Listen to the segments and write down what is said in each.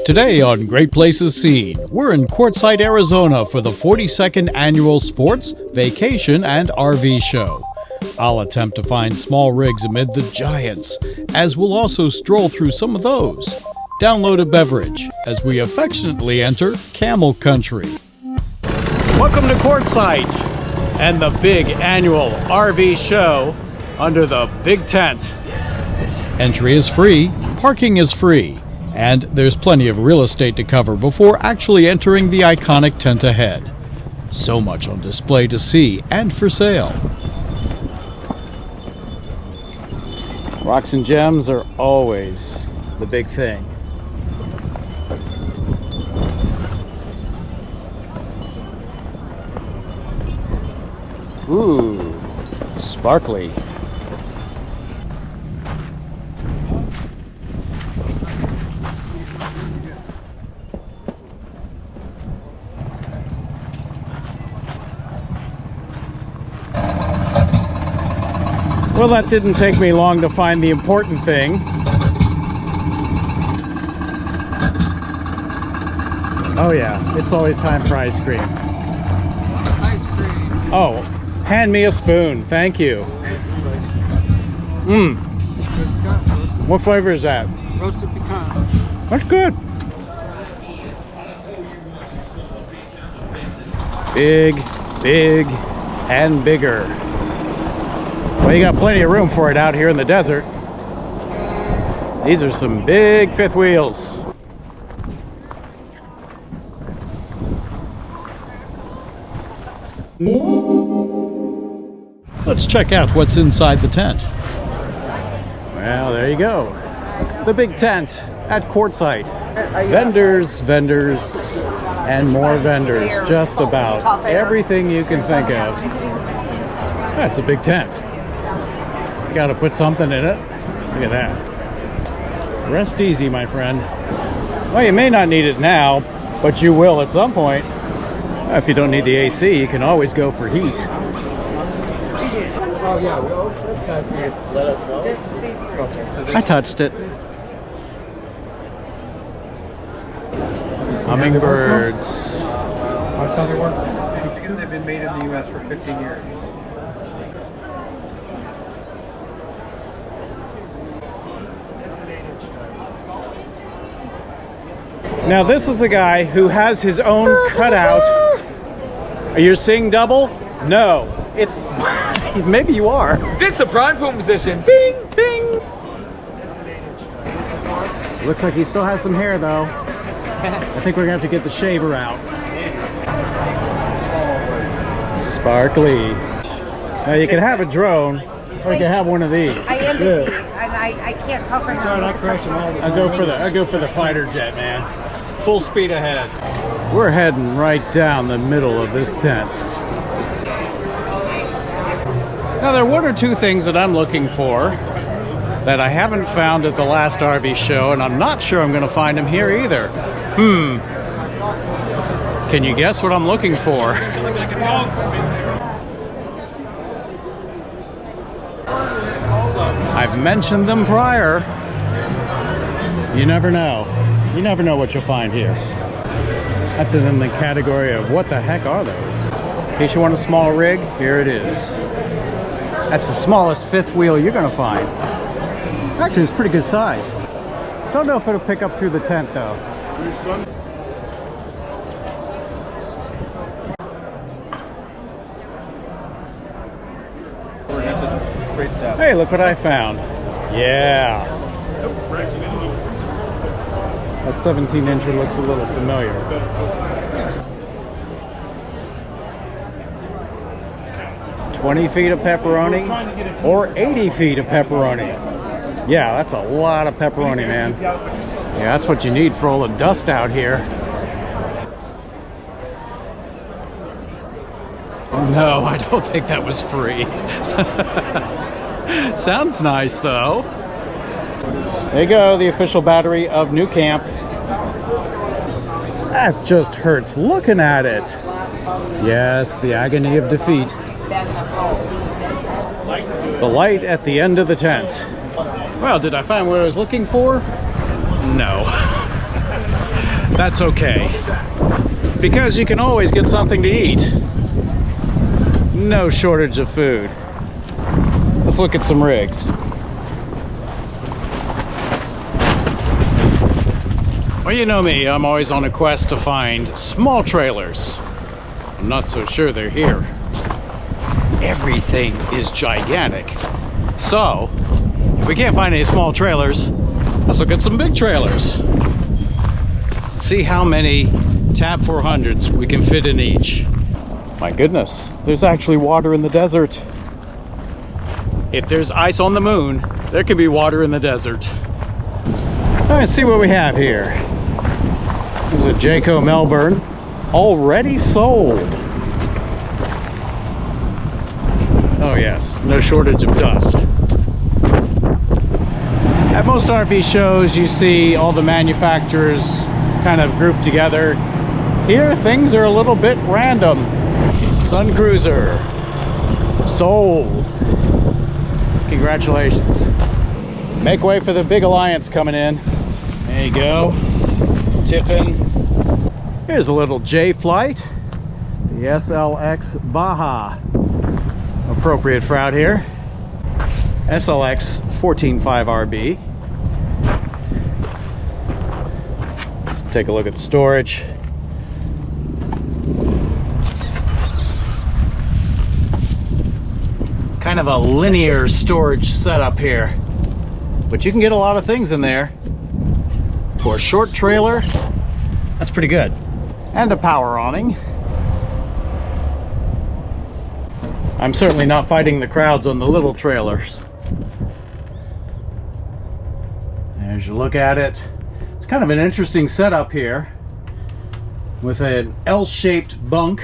Today on Great Places Seen, we're in Quartzsite, Arizona for the 42nd Annual Sports, Vacation, and RV Show. I'll attempt to find small rigs amid the giants, as we'll also stroll through some of those. Download a beverage, as we affectionately enter Camel Country. Welcome to Quartzsite and the big annual RV show under the big tent. Entry is free, parking is free, and there's plenty of real estate to cover before actually entering the iconic tent ahead. So much on display to see and for sale. Rocks and gems are always the big thing. Ooh, sparkly. Well, that didn't take me long to find the important thing. Oh yeah, it's always time for ice cream. Ice cream. Oh, hand me a spoon, thank you. Mmm. Good stuff. Roasted, What flavor is that? roasted pecan. That's good. Big, big, and bigger. Well, you got plenty of room for it out here in the desert. These are some big fifth wheels. Let's check out what's inside the tent. Well, there you go. The big tent at Quartzsite. Vendors, vendors, and more vendors. Just about everything you can think of. That's a big tent. You gotta put something in it. Look at that. Rest easy, my friend. Well, you may not need it now, but you will at some point. If you don't need the AC, you can always go for heat. Oh yeah, let us know. Okay, so I touched it. Hummingbirds. how does it work? They've been made in the U.S. for 15 years. Now this is the guy who has his own cutout. Are you seeing double? No. It's... maybe you are. This is a prime pole position. Bing, bing. Looks like he still has some hair though. I think we're gonna have to get the shaver out. Sparkly. Now you can have a drone, or you can have one of these. I am busy, and I can't talk right now. I go for the fighter jet, man. Full speed ahead. We're heading right down the middle of this tent. Now there are one or two things that I'm looking for that I haven't found at the last RV show, and I'm not sure I'm going to find them here either. Can you guess what I'm looking for? I've mentioned them prior. You never know. You never know what you'll find here. That's in the category of what the heck are those? In case you want a small rig, here it is. That's the smallest fifth wheel you're gonna find. Actually, it's pretty good size. Don't know if it'll pick up through the tent though. Hey, look what I found. Yeah. That 17-incher looks a little familiar. "20 feet of pepperoni or 80 feet of pepperoni." Yeah, that's a lot of pepperoni, man. Yeah, that's what you need for all the dust out here. No, I don't think that was free. Sounds nice though. There you go, the official battery of nucamp. That just hurts looking at it. Yes, the agony of defeat. The light at the end of the tent. Well, did I find what I was looking for? No. That's okay, because you can always get something to eat. No shortage of food. Let's look at some rigs. Well, you know me, I'm always on a quest to find small trailers. I'm not so sure they're here. Everything is gigantic. So, if we can't find any small trailers, let's look at some big trailers. Let's see how many Tab 400s we can fit in each. My goodness, there's actually water in the desert. If there's ice on the moon, there can be water in the desert. Let's see what we have here. There's a Jayco Melbourne, already sold. Oh yes, no shortage of dust. At most RV shows, you see all the manufacturers kind of grouped together. Here, things are a little bit random. Sun Cruiser, sold. Congratulations. Make way for the big alliance coming in. There you go. Tiffin. Here's a little J Flight, the SLX Baja. Appropriate for out here. SLX 14.5 RB. Let's take a look at the storage. Kind of a linear storage setup here, but you can get a lot of things in there. For a short trailer, that's pretty good. And a power awning. I'm certainly not fighting the crowds on the little trailers. As you look at it, it's kind of an interesting setup here with an L-shaped bunk.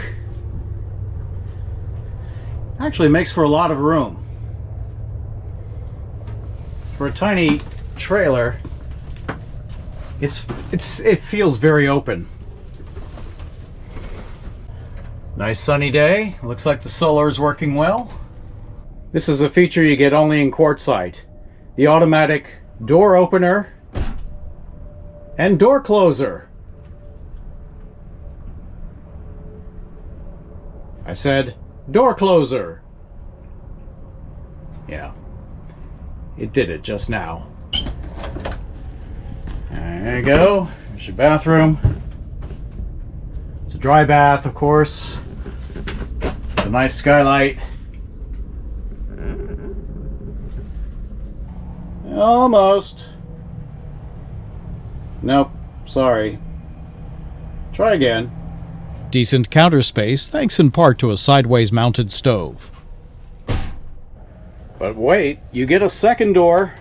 Actually makes for a lot of room. For a tiny trailer, it feels very open. Nice sunny day. Looks like the solar is working well. This is a feature you get only in Quartzsite. The automatic door opener and door closer. I said door closer. Yeah, it did it just now. There you go. There's your bathroom. It's a dry bath, of course. It's a nice skylight. Almost. Nope, sorry. Try again. Decent counter space, thanks in part to a sideways mounted stove. But wait, you get a second door.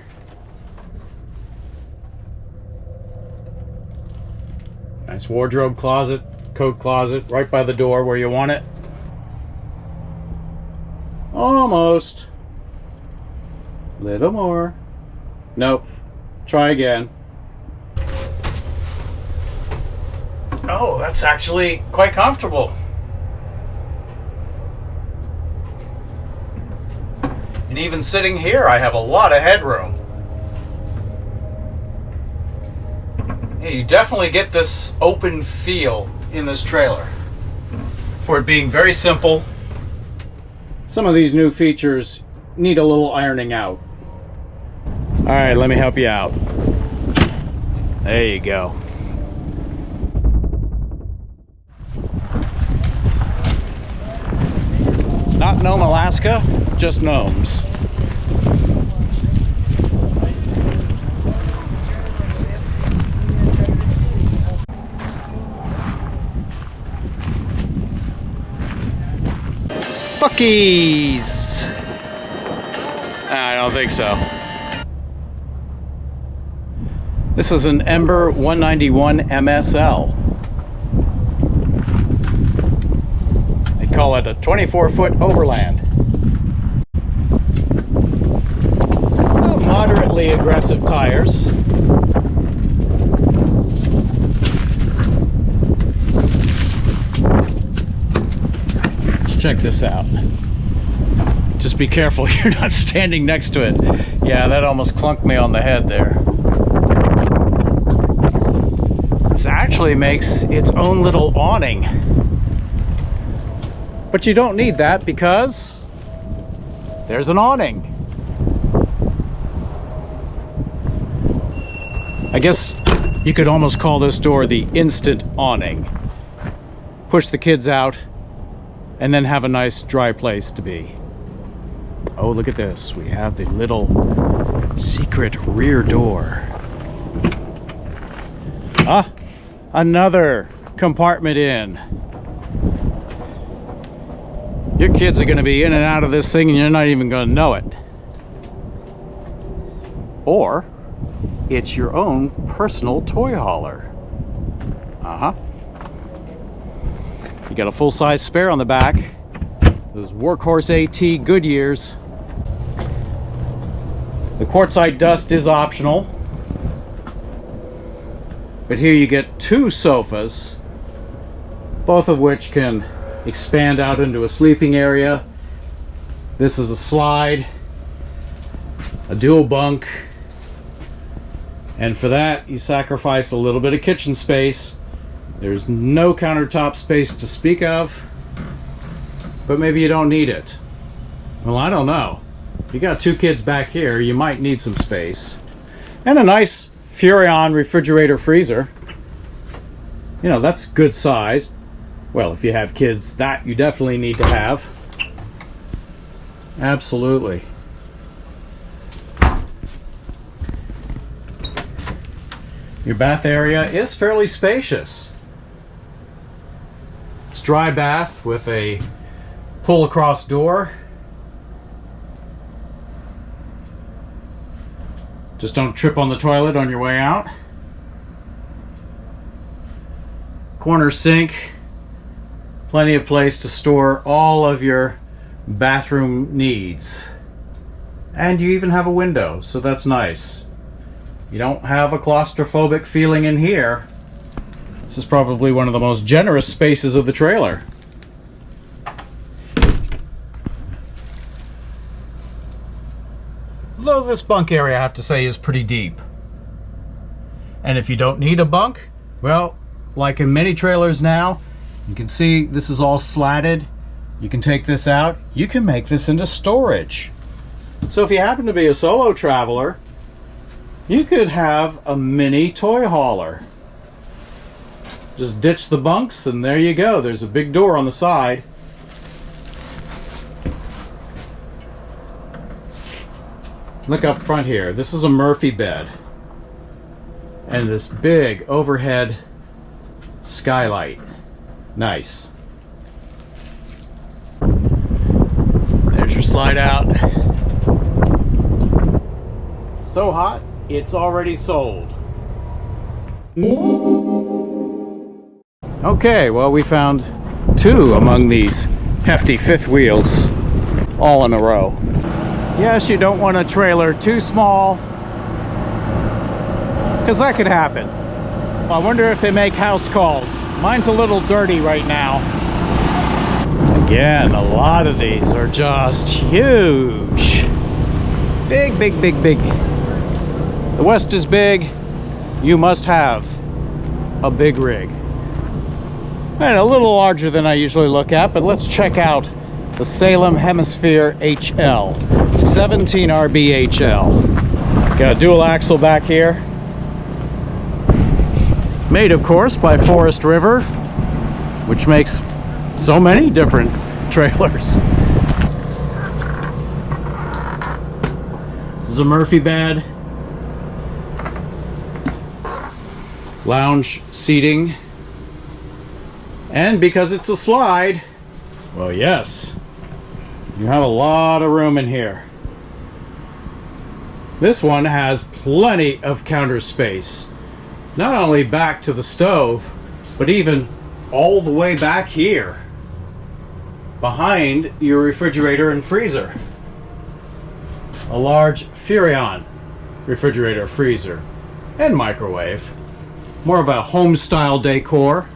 Nice wardrobe closet, coat closet, right by the door where you want it. Almost. Little more. Nope. Try again. Oh, that's actually quite comfortable. And even sitting here, I have a lot of headroom. Yeah, you definitely get this open feel in this trailer. For it being very simple, some of these new features need a little ironing out. All right, let me help you out. There you go. Not Nome, Alaska, just gnomes. Bucky's! I don't think so. This is an Ember 191 MSL. They call it a 24-foot Overland. Moderately aggressive tires. Let's check this out. Just be careful you're not standing next to it. Yeah, that almost clunked me on the head there. It's actually makes its own little awning. But you don't need that because there's an awning. I guess you could almost call this door the instant awning. Push the kids out and then have a nice dry place to be. Oh, look at this. We have the little secret rear door. Ah, another compartment in. Your kids are going to be in and out of this thing and you're not even going to know it. Or it's your own personal toy hauler. Uh-huh. You got a full-size spare on the back. Those Workhorse AT Goodyears. The quartzite dust is optional. But here you get two sofas, both of which can expand out into a sleeping area. This is a slide, a dual bunk, and for that you sacrifice a little bit of kitchen space. There's no countertop space to speak of, but maybe you don't need it. Well, I don't know. If you got two kids back here, you might need some space. And a nice Furrion refrigerator freezer. You know, that's good size. Well, if you have kids, that you definitely need to have. Absolutely. Your bath area is fairly spacious. It's dry bath with a pull across door. Just don't trip on the toilet on your way out. Corner sink. Plenty of place to store all of your bathroom needs. And you even have a window, so that's nice. You don't have a claustrophobic feeling in here. This is probably one of the most generous spaces of the trailer. Though this bunk area, I have to say, is pretty deep. And if you don't need a bunk, well, like in many trailers now, you can see this is all slatted. You can take this out. You can make this into storage. So if you happen to be a solo traveler, you could have a mini toy hauler. Just ditch the bunks and there you go. There's a big door on the side. Look up front here. This is a Murphy bed. And this big overhead skylight. Nice. There's your slide out. So hot, it's already sold. Okay, well, we found two among these hefty fifth wheels all in a row. Yes, you don't want a trailer too small, because that could happen. I wonder if they make house calls. Mine's a little dirty right now. Again, a lot of these are just huge. Big, big, big, big. The West is big. You must have a big rig. And a little larger than I usually look at, but let's check out the Salem Hemisphere HL. 17 RB HL. Got a dual axle back here. Made, of course, by Forest River, which makes so many different trailers. This is a Murphy bed. Lounge seating. And because it's a slide, well, yes, you have a lot of room in here. This one has plenty of counter space. Not only back to the stove, but even all the way back here, behind your refrigerator and freezer. A large Furrion refrigerator, freezer, and microwave. More of a home-style decor.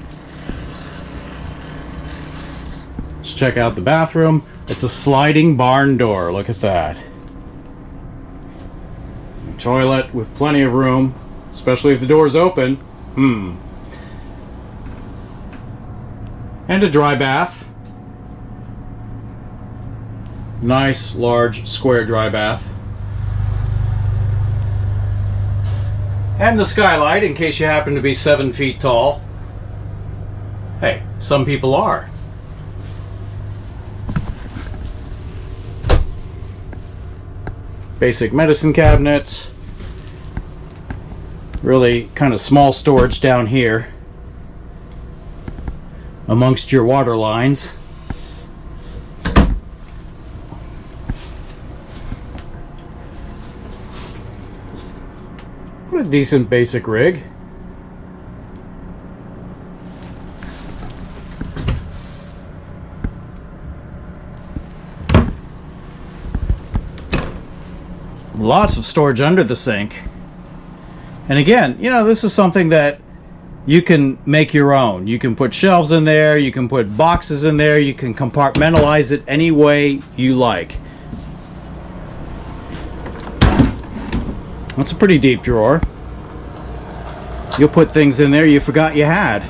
Let's check out the bathroom. It's a sliding barn door. Look at that. A toilet with plenty of room, especially if the door's open. And a dry bath. Nice, large, square dry bath. And the skylight in case you happen to be 7 feet tall. Hey, some people are. Basic medicine cabinets. Really kind of small storage down here amongst your water lines. What a decent basic rig. Lots of storage under the sink. And again, you know, this is something that you can make your own. You can put shelves in there, you can put boxes in there, you can compartmentalize it any way you like. That's a pretty deep drawer. You'll put things in there you forgot you had.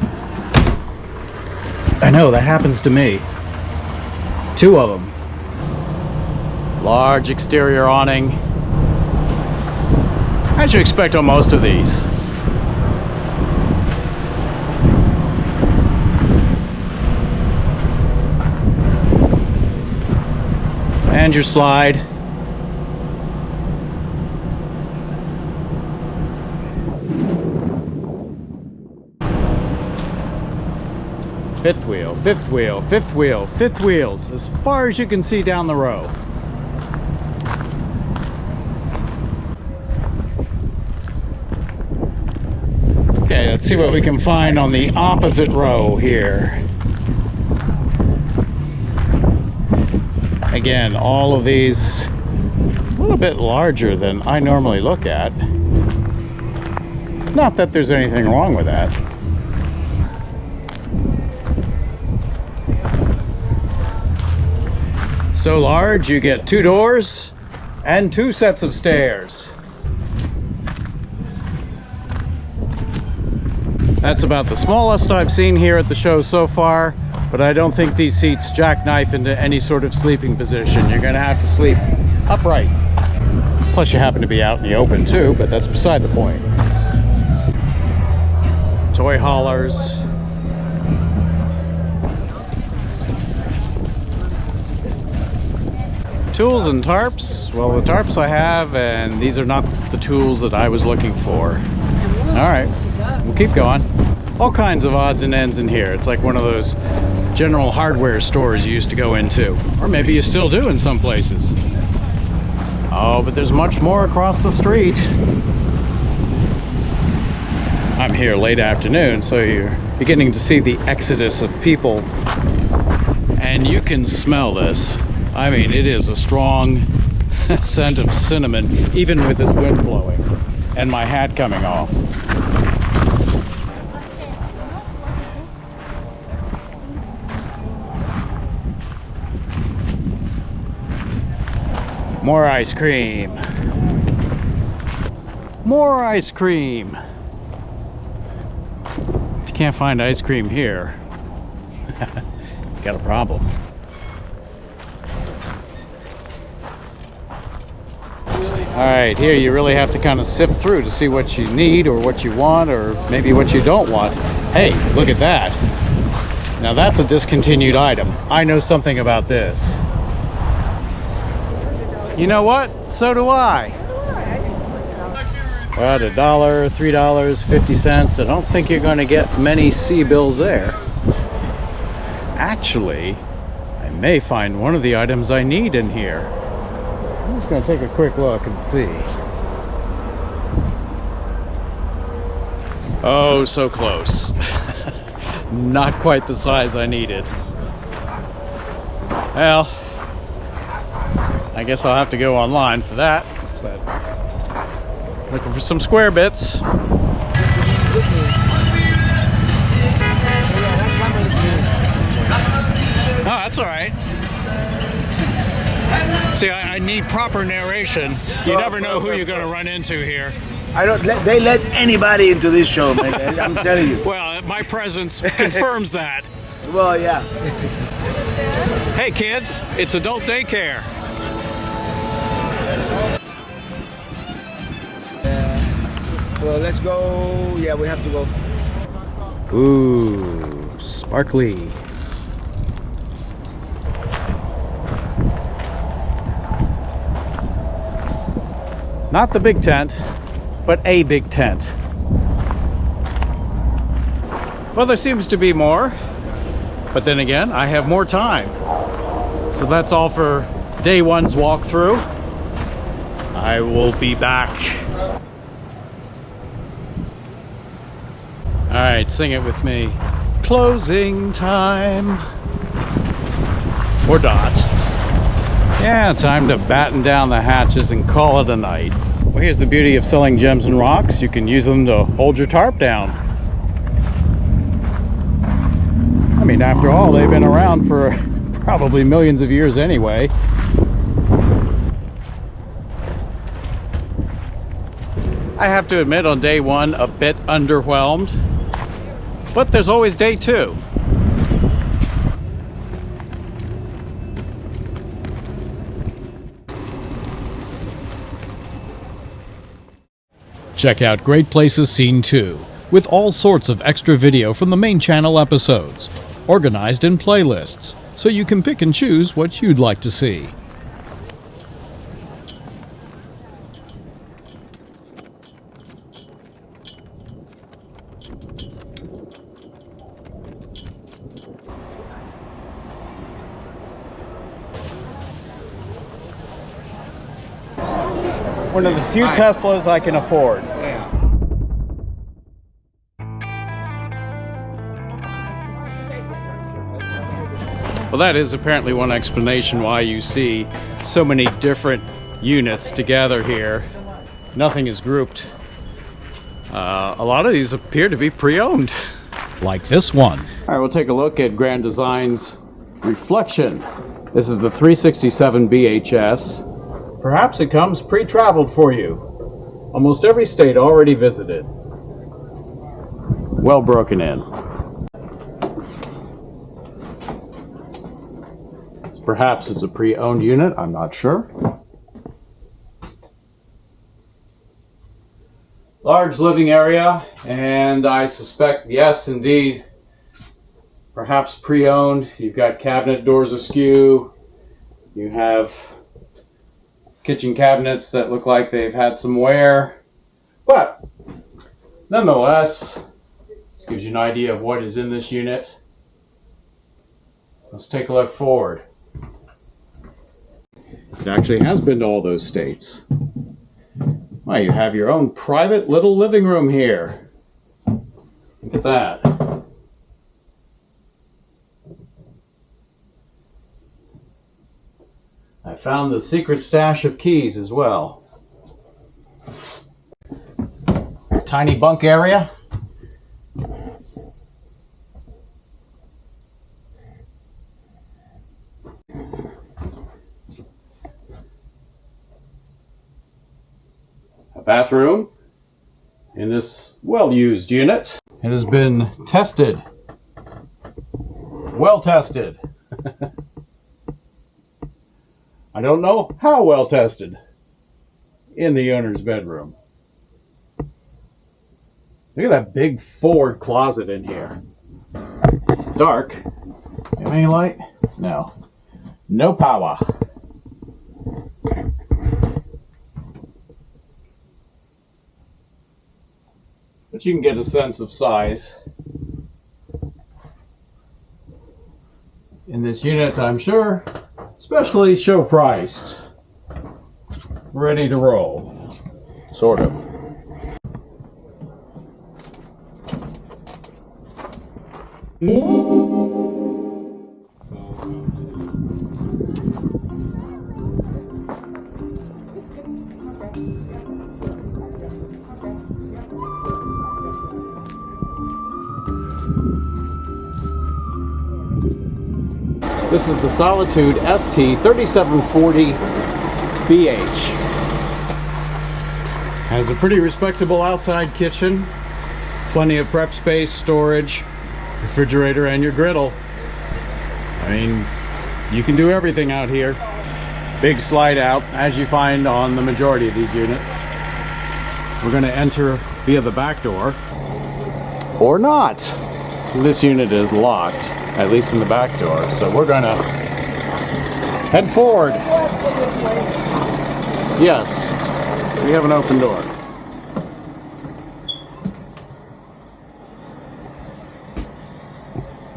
I know, that happens to me. 2 of them. Large exterior awning. As you expect on most of these. And your slide. Fifth wheel, fifth wheel, fifth wheel, fifth wheels, as far as you can see down the row. Okay, let's see what we can find on the opposite row here. Again, all of these a little bit larger than I normally look at. Not that there's anything wrong with that. So large, you get 2 doors and 2 sets of stairs. That's about the smallest I've seen here at the show so far, but I don't think these seats jackknife into any sort of sleeping position. You're gonna have to sleep upright. Plus you happen to be out in the open too, but that's beside the point. Toy haulers. Tools and tarps. Well, the tarps I have, and these are not the tools that I was looking for. All right, we'll keep going. All kinds of odds and ends in here. It's like one of those general hardware stores you used to go into. Or maybe you still do in some places. Oh, but there's much more across the street. I'm here late afternoon, so you're beginning to see the exodus of people. And you can smell this. I mean, it is a strong scent of cinnamon, even with this wind blowing and my hat coming off. More ice cream. More ice cream. If you can't find ice cream here, you got a problem. Alright, here you really have to kind of sift through to see what you need or what you want or maybe what you don't want. Hey, look at that. Now that's a discontinued item. I know something about this. You know what? So do I. Well, at $1, $3, 50 cents. I don't think you're going to get many C-bills there. Actually, I may find one of the items I need in here. I'm just going to take a quick look and see. Oh, so close. Not quite the size I needed. Well, I guess I'll have to go online for that. But looking for some square bits. Oh, that's all right. See, I need proper narration. You never know who you're going to run into here. I don't. They let anybody into this show, man. I'm telling you. Well, my presence confirms that. Well, yeah. Hey kids, it's adult daycare. Well, let's go. Yeah, we have to go. Ooh, sparkly. Not the big tent, but a big tent. Well, there seems to be more, but then again, I have more time. So that's all for day one's walkthrough. I will be back. All right, sing it with me. Closing time. Or dot. Yeah, time to batten down the hatches and call it a night. Well, here's the beauty of selling gems and rocks. You can use them to hold your tarp down. I mean, after all, they've been around for probably millions of years anyway. I have to admit, on day one, a bit underwhelmed. But there's always day two. Check out Great Places Scene 2, with all sorts of extra video from the main channel episodes, organized in playlists, so you can pick and choose what you'd like to see. One of the few Teslas I can afford. Well, that is apparently one explanation why you see so many different units together here. Nothing is grouped. A lot of these appear to be pre-owned. Like this one. All right, we'll take a look at Grand Design's Reflection. This is the 367 BHS. Perhaps it comes pre-traveled for you. Almost every state already visited. Well broken in. Perhaps it's a pre-owned unit, I'm not sure. Large living area, and I suspect, yes indeed, perhaps pre-owned. You've got cabinet doors askew. You have kitchen cabinets that look like they've had some wear. But nonetheless, this gives you an idea of what is in this unit. Let's take a look forward. It actually has been to all those states. Well, you have your own private little living room here. Look at that. I found the secret stash of keys as well. Tiny bunk area. A bathroom in this well-used unit. It has been tested. Well tested. I don't know how well tested in the owner's bedroom. Look at that big forward closet in here. It's dark. Have any light? No. No power. But you can get a sense of size in this unit, I'm sure. Especially show priced. Ready to roll. Sort of. This is the Solitude ST3740 BH. Has a pretty respectable outside kitchen, plenty of prep space, storage, refrigerator, and your griddle. I mean, you can do everything out here. Big slide out, as you find on the majority of these units. We're going to enter via the back door. Or not. This unit is locked, at least from the back door. So we're going to head forward. Yes, we have an open door.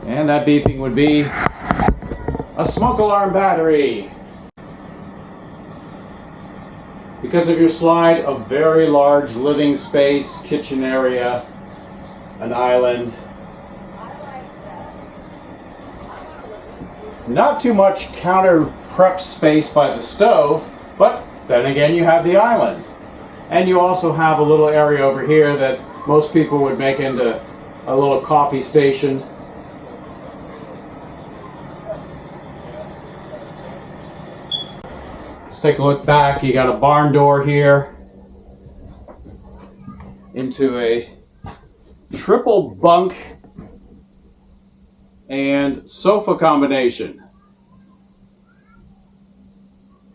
And that beeping would be a smoke alarm battery. Because of your slide, a very large living space, kitchen area, an island. Not too much counter prep space by the stove, but then again you have the island. And you also have a little area over here that most people would make into a little coffee station. Let's take a look back. You got a barn door here into a triple bunk and sofa combination.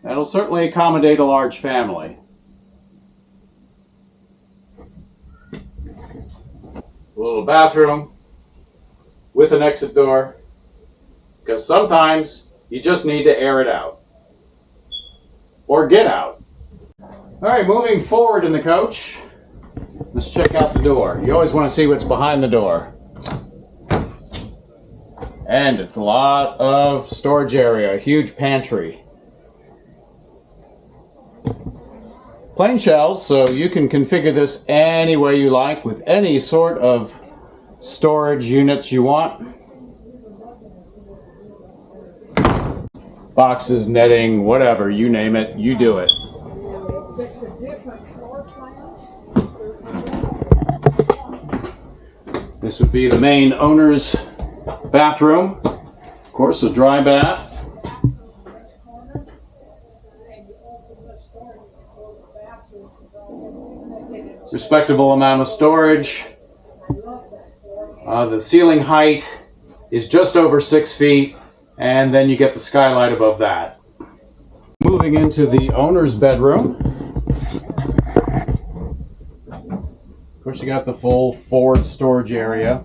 That'll certainly accommodate a large family. A little bathroom with an exit door, because sometimes you just need to air it out or get out. All right, moving forward in the coach, let's check out the door. You always want to see what's behind the door. And it's a lot of storage area, a huge pantry. Plain shelves, so you can configure this any way you like with any sort of storage units you want. Boxes, netting, whatever, you name it, you do it. This would be the main owner's bathroom. Of course, a dry bath. Respectable amount of storage. The ceiling height is just over 6 feet, and then you get the skylight above that. Moving into the owner's bedroom. Of course, you got the full forward storage area.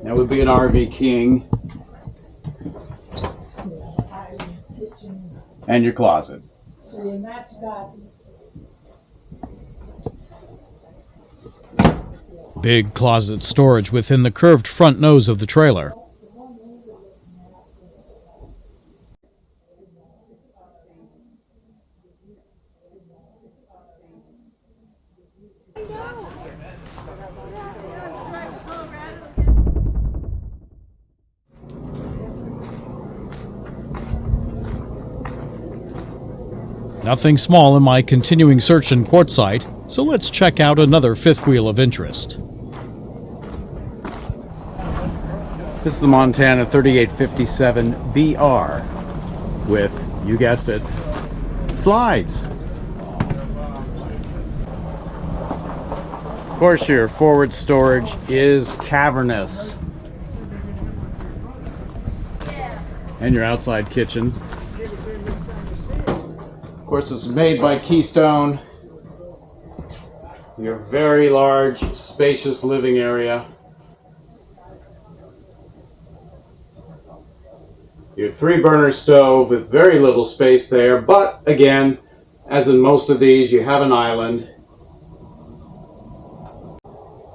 That would be an RV King. And your closet. Big closet storage within the curved front nose of the trailer. Nothing small in my continuing search in Quartzsite, so let's check out another fifth wheel of interest. This is the Montana 3857 BR with, you guessed it, slides. Of course, your forward storage is cavernous. And your outside kitchen. Of course, it's made by Keystone. Your very large, spacious living area. Your 3-burner stove with very little space there, but again, as in most of these, you have an island.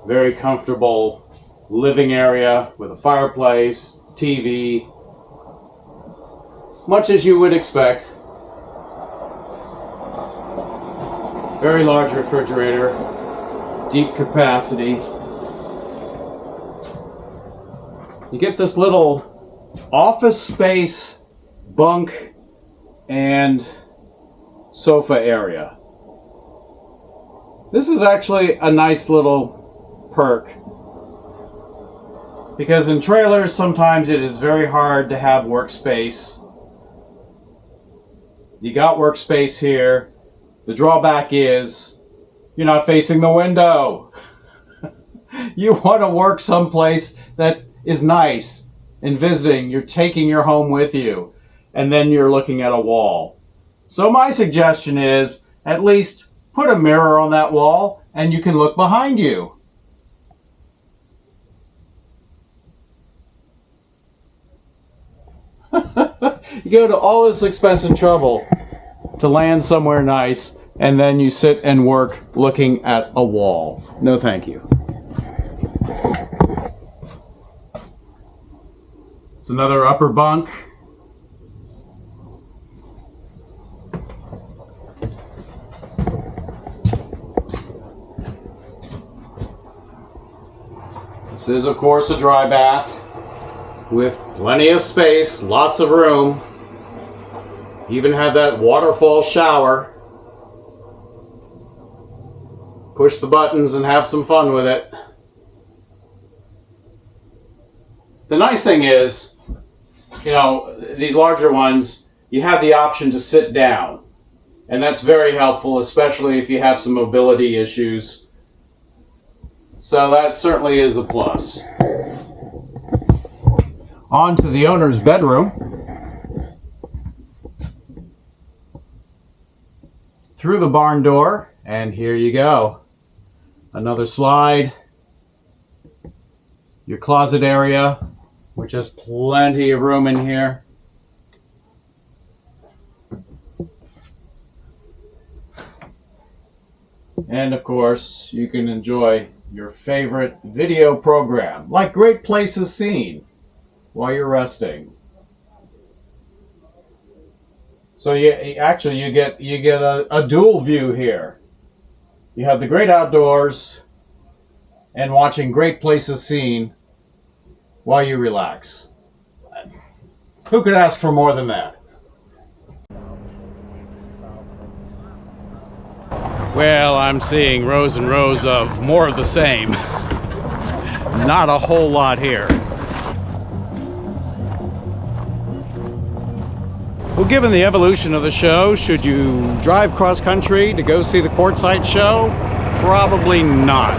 Very comfortable living area with a fireplace, TV, much as you would expect. Very large refrigerator, deep capacity. You get this little office space, bunk, and sofa area. This is actually a nice little perk, because in trailers sometimes it is very hard to have workspace. You got workspace here. The drawback is you're not facing the window. You want to work someplace that is nice and visiting, you're taking your home with you, and then you're looking at a wall. So my suggestion is, at least put a mirror on that wall, and you can look behind you. You go to all this expensive trouble to land somewhere nice, and then you sit and work looking at a wall. No thank you. It's another upper bunk. This is, of course, a dry bath with plenty of space, lots of room. Even have that waterfall shower. Push the buttons and have some fun with it. The nice thing is, you know, these larger ones, you have the option to sit down. And that's very helpful, especially if you have some mobility issues. So that certainly is a plus. On to the owner's bedroom. Through the barn door, and here you go. Another slide. Your closet area, which has plenty of room in here. And of course, you can enjoy your favorite video program, like GreatPlacesSeen, while you're resting. So you get a dual view here. You have the great outdoors and watching GreatPlacesSeen while you relax. Who could ask for more than that? Well, I'm seeing rows and rows of more of the same. Not a whole lot here. Well, given the evolution of the show, should you drive cross-country to go see the Quartzsite show? Probably not.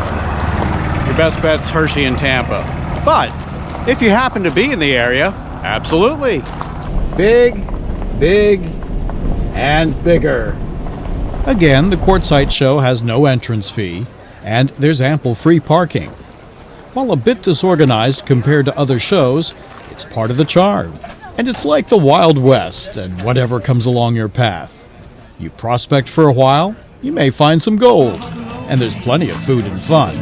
Your best bet's Hershey and Tampa. But if you happen to be in the area, absolutely. Big, big, and bigger. Again, the Quartzsite show has no entrance fee, and there's ample free parking. While a bit disorganized compared to other shows, it's part of the charm. And it's like the Wild West and whatever comes along your path. You prospect for a while, you may find some gold. And there's plenty of food and fun.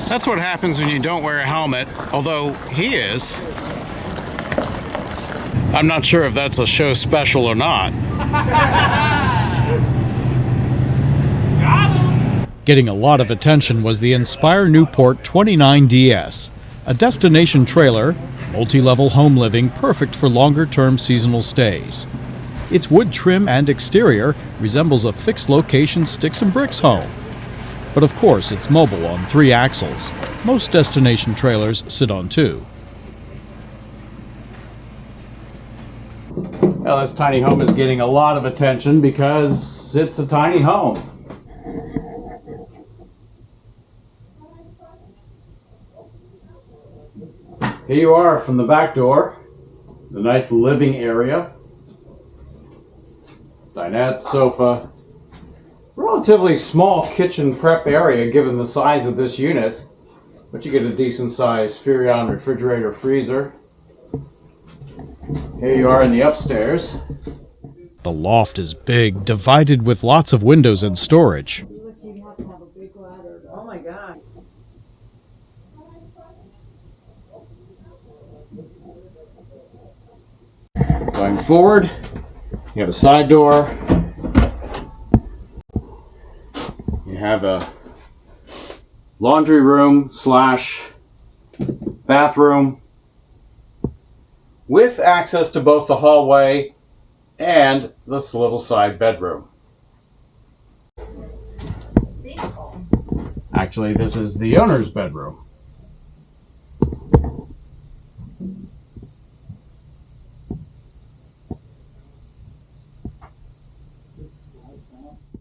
That's what happens when you don't wear a helmet, although he is. I'm not sure if that's a show special or not. Getting a lot of attention was the Inspire Newport 29DS, a destination trailer, multi-level home living perfect for longer-term seasonal stays. Its wood trim and exterior resembles a fixed location sticks and bricks home. But of course, it's mobile on 3 axles. Most destination trailers sit on 2. Well, this tiny home is getting a lot of attention because it's a tiny home. Here you are from the back door, the nice living area. Dinette, sofa, relatively small kitchen prep area given the size of this unit, but you get a decent sized Furrion refrigerator freezer. Here you are in the upstairs. The loft is big, divided with lots of windows and storage. Oh my God. Going forward, you have a side door. You have a laundry room / bathroom with access to both the hallway and this little side bedroom. Actually, this is the owner's bedroom.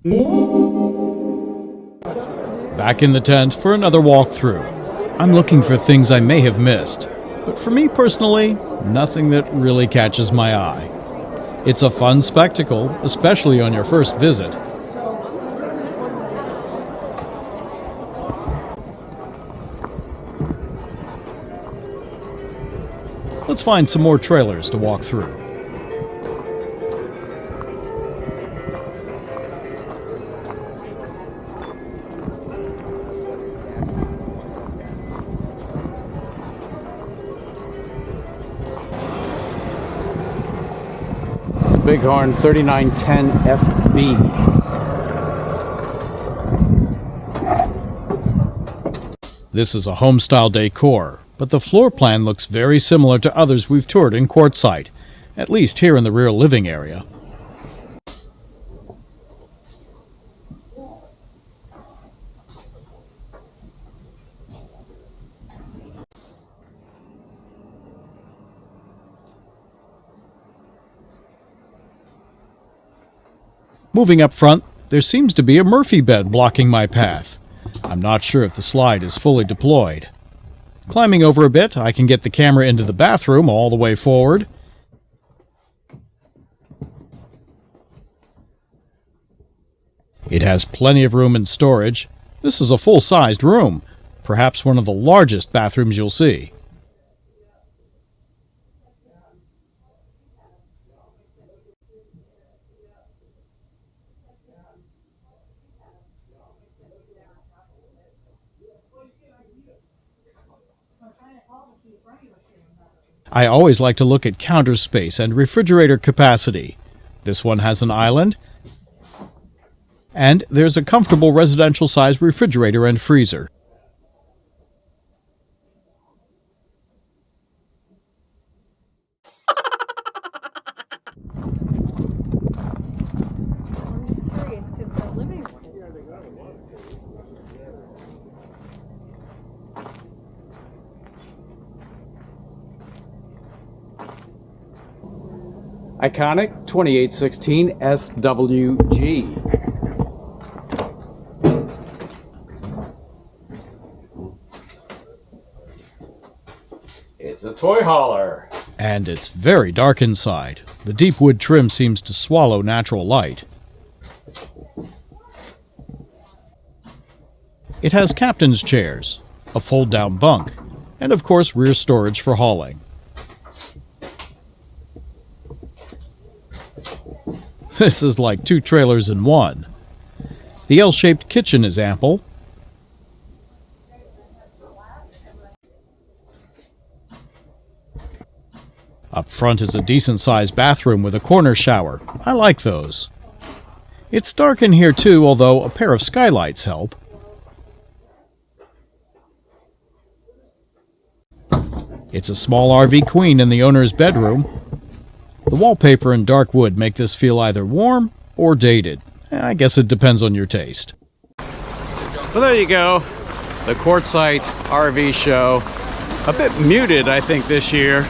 Back in the tent for another walkthrough. I'm looking for things I may have missed, but for me personally, nothing that really catches my eye. It's a fun spectacle, especially on your first visit. Let's find some more trailers to walk through. Bighorn 3910 FB. This is a home-style decor, but the floor plan looks very similar to others we've toured in Quartzsite, at least here in the rear living area. Moving up front, there seems to be a Murphy bed blocking my path. I'm not sure if the slide is fully deployed. Climbing over a bit, I can get the camera into the bathroom all the way forward. It has plenty of room and storage. This is a full-sized room, perhaps one of the largest bathrooms you'll see. I always like to look at counter space and refrigerator capacity. This one has an island, and there's a comfortable residential-sized refrigerator and freezer. I'm just curious because the living room. Iconic 2816 SWG. It's a toy hauler. And it's very dark inside. The deep wood trim seems to swallow natural light. It has captain's chairs, a fold-down bunk, and of course rear storage for hauling. This is like two trailers in one. The L-shaped kitchen is ample. Up front is a decent-sized bathroom with a corner shower. I like those. It's dark in here too, although a pair of skylights help. It's a small RV queen in the owner's bedroom. The wallpaper and dark wood make this feel either warm or dated. I guess it depends on your taste. Well, there you go. The Quartzsite RV show. A bit muted, I think, this year.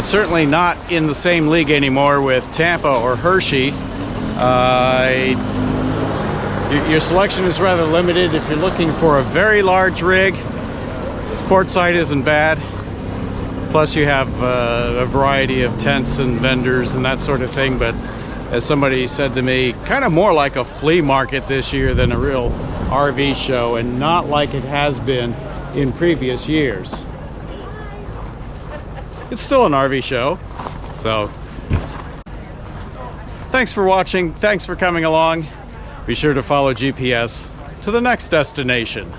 Certainly not in the same league anymore with Tampa or Hershey. Your selection is rather limited. If you're looking for a very large rig, Quartzsite isn't bad. Plus you have a variety of tents and vendors and that sort of thing, but as somebody said to me, kind of more like a flea market this year than a real RV show, and not like it has been in previous years. It's still an RV show, so thanks for watching, thanks for coming along. Be sure to follow GPS to the next destination.